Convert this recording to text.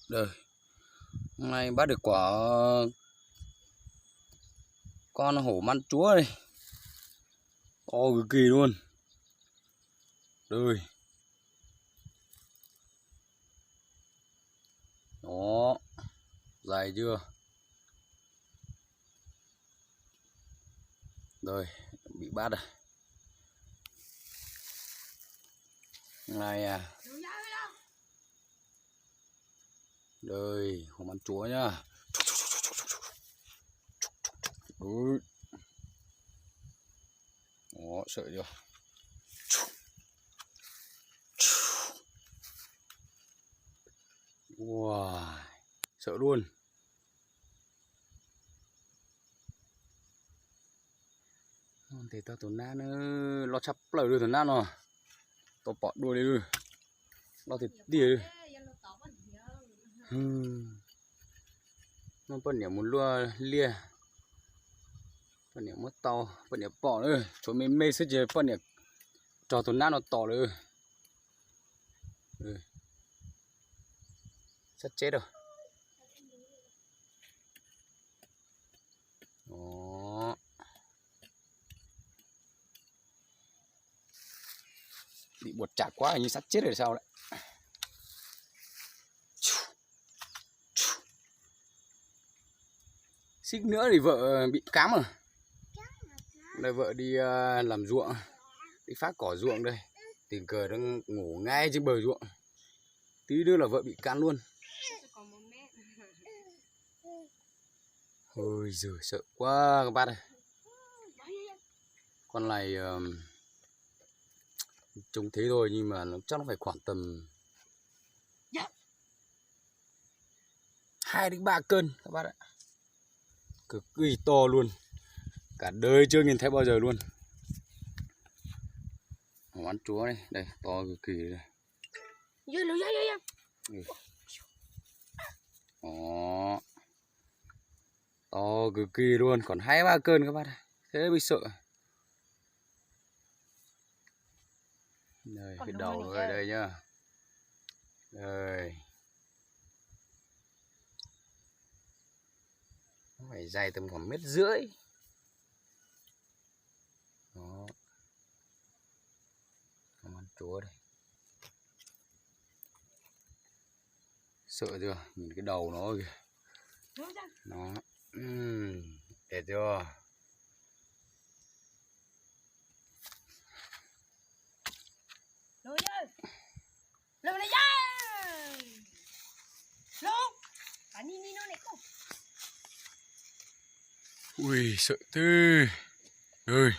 Đây, hôm nay bắt được quả con hổ man chúa này, to cực kỳ luôn. Đây, đó, dài chưa? Đây, bị bắt rồi. Này à, đây, hổ man chúa nhá. Đấy. Đó, sợ chưa? Wow, sợ luôn. Thì tao tổn na nữa, lo chắp lời đưa tổn na nó, tao bỏ đuôi đi rồi, lo thì đi rồi. Nó vẫn nhảy một lua lia, vẫn nhảy một tàu, vẫn nhảy bỏ nữa, chỗ mình mê sức chơi vẫn nhảy trò tổn na nó tỏ nữa, sắp chết rồi. Đó. Bị buột chặt quá hình như sắp chết rồi sao đấy. Xích nữa thì vợ bị cám rồi. Đây vợ đi làm ruộng, đi phát cỏ ruộng đây. Tình cờ đang ngủ ngay trên bờ ruộng. Tí nữa là vợ bị cán luôn. Ôi giời, sợ quá các bạn ơi. Con này trông thế thôi nhưng mà nó chắc nó phải khoảng tầm 2 đến 3 cân các bạn ạ. Cực kỳ to luôn. Cả đời chưa nhìn thấy bao giờ luôn. Món chúa này, đây to cực kỳ đây. Đó. To cực kỳ luôn, còn 2-3 cân các bạn ạ. Thế mới sợ. Đây, cái đầu nó ở đây nhá. Đây. Nó phải dài tầm khoảng 1,5 mét. Đó. Con chúa đây. Sợ chưa? Nhìn cái đầu nó kìa. Nó. Đẹp chưa? Ui, sợ thế. Ơi.